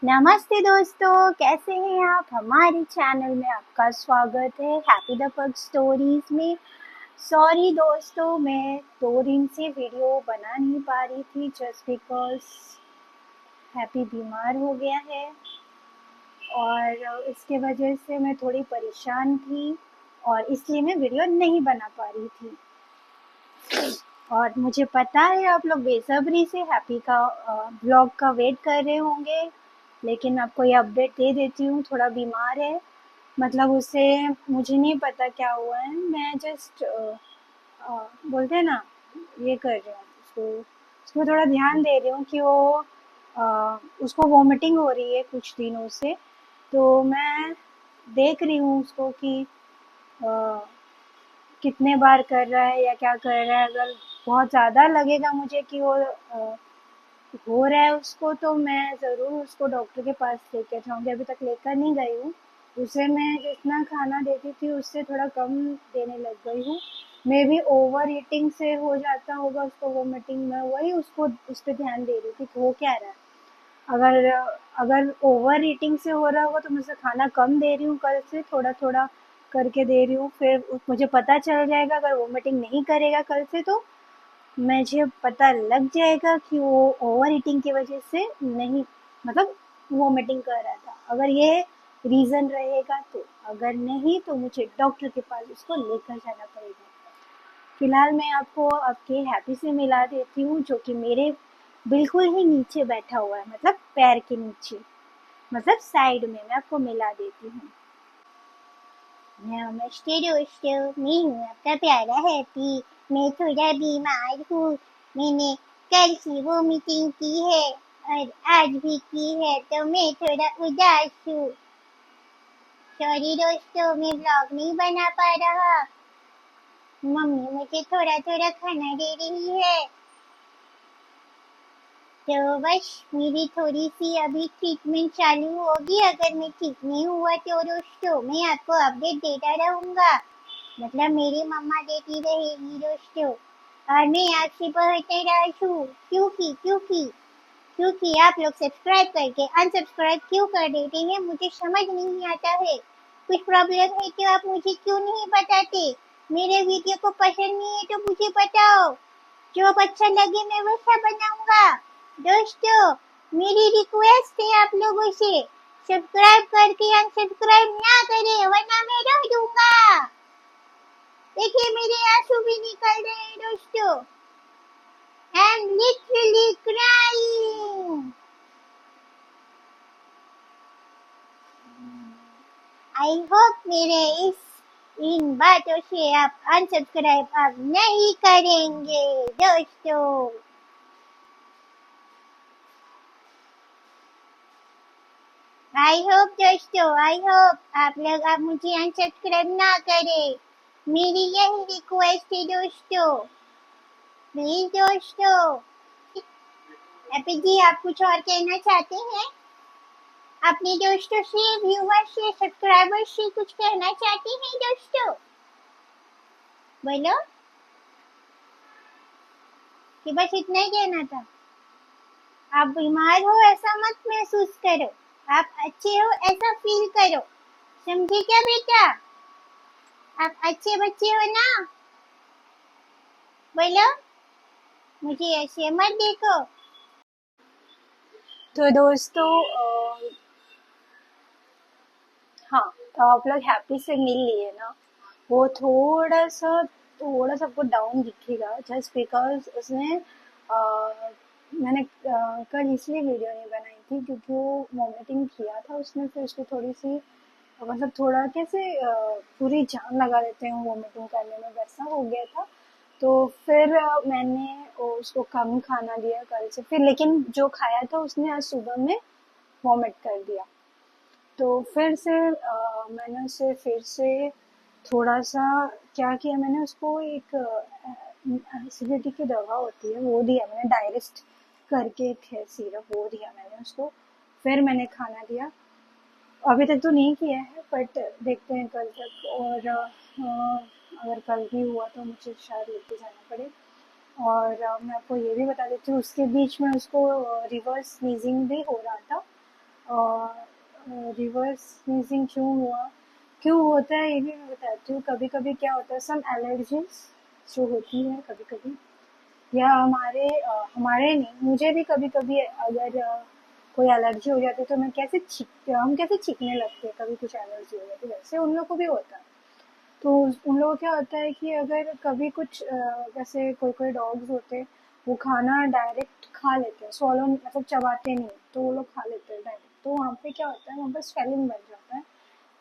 नमस्ते दोस्तों, कैसे हैं आप। हमारे चैनल में आपका स्वागत है हैप्पी द पग स्टोरीज में। सॉरी दोस्तों, मैं 2 दिन से वीडियो बना नहीं पा रही थी जस्ट बिकॉज हैप्पी बीमार हो गया है और इसके वजह से मैं थोड़ी परेशान थी और इसलिए मैं वीडियो नहीं बना पा रही थी। और मुझे पता है आप लोग बेसब्री से हैप्पी का ब्लॉग का वेट कर रहे होंगे, लेकिन आपको ये अपडेट दे देती हूँ, थोड़ा बीमार है। मतलब उसे मुझे नहीं पता क्या हुआ है, मैं जस्ट बोलते हैं ना, ये कर रही हूँ उसको उसको थोड़ा ध्यान दे रही हूँ कि वो उसको वॉमिटिंग हो रही है कुछ दिनों से। तो मैं देख रही हूँ उसको कि अ, कितने बार कर रहा है या क्या कर रहा है। अगर बहुत ज़्यादा लगेगा मुझे कि वो हो रहा है उसको, तो मैं ज़रूर उसको डॉक्टर के पास लेकर जाऊँगी। अभी तक लेकर नहीं गई हूँ। उसे मैं जितना खाना देती थी उससे थोड़ा कम देने लग गई हूँ। मे बी ओवर ईटिंग से हो जाता होगा उसको वोमिटिंग में, वही उसको उस पर ध्यान दे रही थी कि हो क्या रहा है। अगर अगर ओवर ईटिंग से हो रहा होगा तो मैं उसे खाना कम दे रही हूँ, कल से थोड़ा थोड़ा करके दे रही हूँ। फिर मुझे पता चल जाएगा, अगर वोमिटिंग नहीं करेगा कल से तो मुझे पता लग जाएगा कि वो ओवर ईटिंग की वजह से नहीं, मतलब वोमिटिंग कर रहा था। अगर ये रीज़न रहेगा तो, अगर नहीं तो मुझे डॉक्टर के पास उसको लेकर जाना पड़ेगा। फिलहाल मैं आपको आपके हैप्पी से मिला देती हूँ, जो कि मेरे बिल्कुल ही नीचे बैठा हुआ है, मतलब पैर के नीचे, मतलब साइड में। मैं आपको मिला देती हूँ। नमस्ते दोस्तों, मैं हूँ आपका प्यारा हैप्पी। मैं थोड़ा बीमार हूँ। मैंने कल से वो मीटिंग की है और आज भी की है, तो मैं थोड़ा उदास हूँ। सॉरी दोस्तों, मैं ब्लॉग नहीं बना पा रहा। मम्मी मुझे थोड़ा थोड़ा खाना दे रही है, तो बस मेरी थोड़ी सी अभी ट्रीटमेंट चालू होगी। अगर मैं ठीक नहीं हुआ तो दोस्तों मैं आपको अपडेट देता रहूँगा, मतलब मेरी मम्मा देती रहेगी दोस्तों। और मैं आपसे बहुत नाराज हूँ, क्योंकि आप लोग सब्सक्राइब करके अनसब्सक्राइब क्यों कर देते हैं, मुझे समझ नहीं आता है। कुछ प्रॉब्लम है तो आप मुझे क्यों नहीं बताते। मेरे वीडियो को पसंद नहीं है तो मुझे बताओ, जो अच्छा लगे मैं वैसा बनाऊंगा। दोस्तों मेरी रिक्वेस्ट है आप लोगों से, सब्सक्राइब करके अनसब्सक्राइब ना करें वरना मैं रो दूंगा। देखिए मेरे आंसू भी निकल रहे हैं दोस्तों। I am literally crying. I hope मेरे इन बातों से आप अनसब्सक्राइब अब नहीं करेंगे दोस्तों। आई होप दोस्तों, आई होप आप लोग अब मुझे अनसब्सक्राइब ना करें। मेरी यही रिक्वेस्ट है दोस्तों, प्लीज दोस्तों। हैप्पी जी आप कुछ और कहना चाहते हैं? अपने दोस्तों से, व्यूवर्स से, सब्सक्राइबर्स से कुछ कहना चाहते हैं दोस्तों? बोलो कि बस इतना ही कहना था। आप बीमार हो ऐसा मत महसूस करो, आप अच्छे हो ऐसा फील करो, समझे क्या बेटा? आप अच्छे बच्चे हो ना, बोलो, मुझे ऐसे मत देखो। तो दोस्तों हाँ, तो आप लोग हैप्पी से मिल लिए ना। वो थोड़ा सा आपको डाउन दिखेगा जस्ट बिकॉज उसने मैंने कल इसलिए वीडियो नहीं बनाई थी क्योंकि वो वॉमिटिंग किया था उसने। फिर उसको थोड़ी सी मतलब थोड़ा कैसे पूरी जान लगा देते हैं वॉमिटिंग करने में, वैसा हो गया था। तो फिर मैंने उसको कम खाना दिया कल से। फिर लेकिन जो खाया था उसने आज सुबह में वॉमिट कर दिया। तो फिर से मैंने उसे फिर से थोड़ा सा क्या किया, मैंने उसको एक एसिडिटी की दवा होती है वो दिया मैंने, डायरेस्ट करके एक है सिरप, वो दिया मैंने उसको। फिर मैंने खाना दिया। अभी तक तो नहीं किया है बट देखते हैं कल तक। और अगर कल भी हुआ तो मुझे शायद लेके जाना पड़े। और मैं आपको ये भी बता देती हूँ, उसके बीच में उसको रिवर्स स्नीजिंग भी हो रहा था। और रिवर्स स्नीजिंग क्यों होता है ये भी मैं बताती हूँ। कभी कभी क्या होता है, सम एलर्जीज जो होती है कभी कभी, या हमारे नहीं, मुझे भी कभी कभी अगर कोई एलर्जी हो जाती है तो हम कैसे छींकने लगते हैं, कभी कुछ एलर्जी हो जाती है, वैसे उन लोगों को भी होता है। तो उन लोगों को क्या होता है कि अगर कभी कुछ जैसे कोई कोई डॉग्स होते हैं, वो खाना डायरेक्ट खा लेते हैं, swallow मतलब चबाते नहीं, तो वो लोग खा लेते हैं डायरेक्ट, तो वहाँ पे क्या होता है, वहाँ पर स्वेलिंग बन जाता है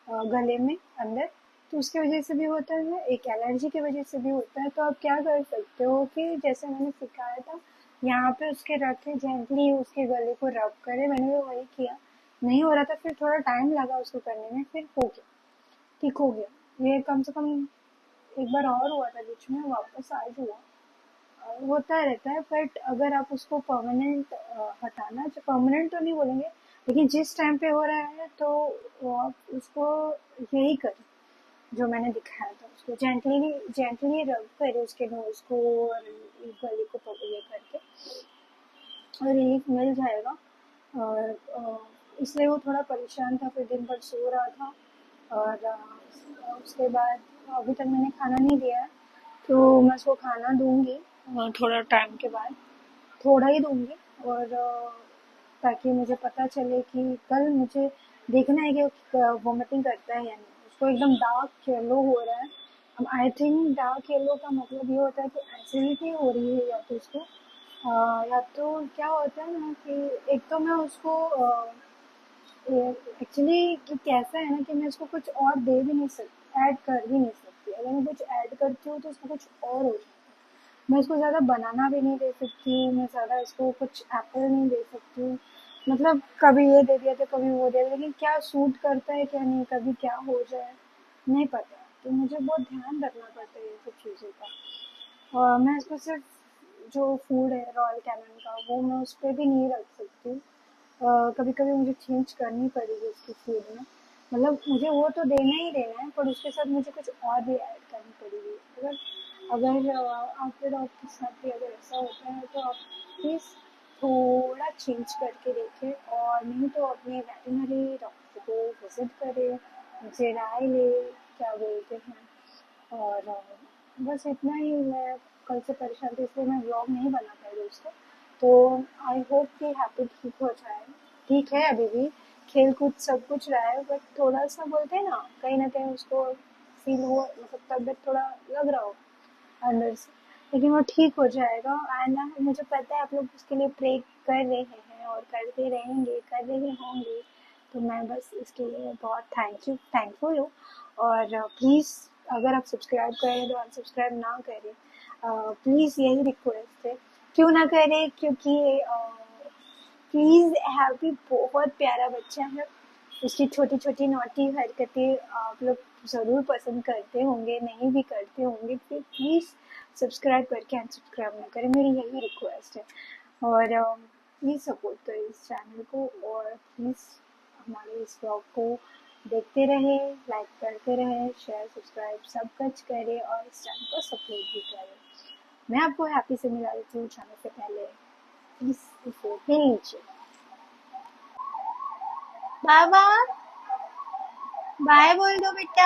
गले में अंदर। तो उसकी वजह से भी होता है, एक एलर्जी की वजह से भी होता है। तो आप क्या कर सकते हो कि जैसे मैंने सिखाया था, यहाँ पे उसके रख के जेंटली उसके गले को रब करे, मैंने भी वही किया। नहीं हो रहा था, फिर थोड़ा टाइम लगा उसको करने में, फिर हो गया, ठीक हो गया। ये कम से कम एक बार और हुआ था बीच में, वापस आज हुआ। होता रहता है, बट अगर आप उसको परमानेंट हटाना, जो परमानेंट तो नहीं बोलेंगे, लेकिन जिस टाइम पे हो रहा है तो वो आप उसको यही करें जो मैंने दिखाया था। उसको जेंटली रब करे उसके नोज को और गले को ये करके, और रिलीफ मिल जाएगा। और इसलिए वो थोड़ा परेशान था, फिर दिन भर सो रहा था। और उसके बाद अभी तक मैंने खाना नहीं दिया है, तो मैं उसको खाना दूंगी थोड़ा टाइम के बाद, थोड़ा ही दूंगी। और ताकि मुझे पता चले कि कल मुझे देखना है कि वॉमिटिंग करता है या नहीं। उसको एकदम डार्क येलो हो रहा है। अब आई थिंक डार्क येलो का मतलब ये होता है कि एसिडिटी हो रही है, या तो उसको या तो क्या होता है ना कि एक तो मैं उसको एक्चुअली कि कैसा है ना कि मैं उसको कुछ और दे भी नहीं सकती, ऐड कर भी नहीं सकती। अगर मैं कुछ ऐड करती हूँ तो उसको कुछ और हो जाता है। मैं इसको ज़्यादा बनाना भी नहीं दे सकती, मैं ज़्यादा इसको कुछ एप्पल नहीं दे सकती। मतलब कभी ये दे दिया तो कभी वो दे दिया, लेकिन क्या सूट करता है क्या नहीं, कभी क्या हो जाए नहीं पता। तो मुझे बहुत ध्यान रखना पड़ता है ये सब चीज़ों का। और मैं इसको सिर्फ जो फूड है रॉयल कैनन का, वो मैं उस पर भी नहीं रख सकती। कभी कभी मुझे चेंज करनी पड़ेगी उसकी फूड में। मतलब मुझे वो तो देना ही देना है, पर उसके साथ मुझे कुछ और भी ऐड करनी पड़ेगी। अगर अगर आपके डॉग के साथ भी अगर ऐसा होता है तो आप प्लीज़ थोड़ा चेंज करके देखें, और नहीं तो अपने वेटनरी डॉक्टर को विजिट करें, उनसे राय ले, क्या बोलते हैं। और बस इतना ही। मैं कल से परेशान थी, इसलिए मैं व्लॉग नहीं बना पाई दोस्तों। तो आई होप कि हैप्पी ठीक हो जाए। ठीक है, अभी भी खेल कूद सब कुछ रहा है, बट थोड़ा सा बोलते हैं ना, कहीं ना कहीं उसको फील हो, मतलब तबीयत थोड़ा लग रहा हो अंदर से। लेकिन वो ठीक हो जाएगा। एंड मुझे पता है आप लोग उसके लिए प्रे कर रहे हैं और करते रहेंगे, कर रहे होंगे। तो मैं बस इसके लिए बहुत थैंकफुल हूँ। और प्लीज़ अगर आप सब्सक्राइब करें तो अनसब्सक्राइब ना करें, प्लीज़ यही रिक्वेस्ट है। क्यों ना करें, क्योंकि प्लीज़ हैप्पी बहुत प्यारा बच्चा है। उसकी छोटी छोटी नॉटी हरकतें आप लोग ज़रूर पसंद करते होंगे, नहीं भी करते होंगे, फिर प्लीज़ सब्सक्राइब करके अनसब्सक्राइब ना करें, मेरी यही रिक्वेस्ट है। और प्लीज़ सपोर्ट करें इस चैनल को, और प्लीज़ हमारे इस ब्लॉग को देखते रहें, लाइक करते रहें, शेयर सब्सक्राइब सब कुछ करें, और इस चैनल को सपोर्ट भी करें। मैं आपको हैप्पी से मिला देती हूँ जाने से पहले, प्लीज़ इसे मिल लीजिए। बाबा बाय बोल दो बेटा,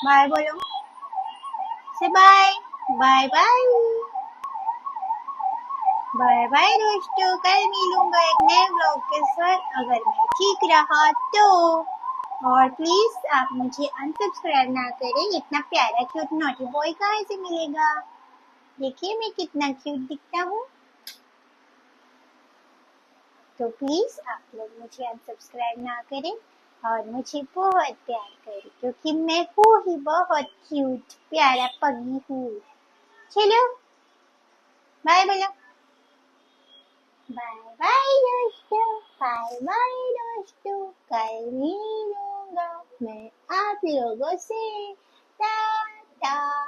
बाय बोलो, से bye, bye bye, bye bye दोस्तों। कल मिलूंगा एक नए ब्लॉग के साथ, अगर मैं ठीक रहा तो। और प्लीज आप मुझे अनसब्सक्राइब ना करें, इतना प्यारा क्यूट नॉटी बॉय कहाँ से मिलेगा। देखिए मैं कितना क्यूट दिखता हूँ। तो प्लीज आप लोग मुझे अनसब्सक्राइब ना करें और मुझे बहुत प्यार करें, क्योंकि मैं हूँ ही बहुत क्यूट प्यारा पगी हूँ। चलो बाय बोलो, बाय बाय दोस्तों, बाय बाय दोस्तों। कल मिलूंगा मैं आप लोगों से, टाटा।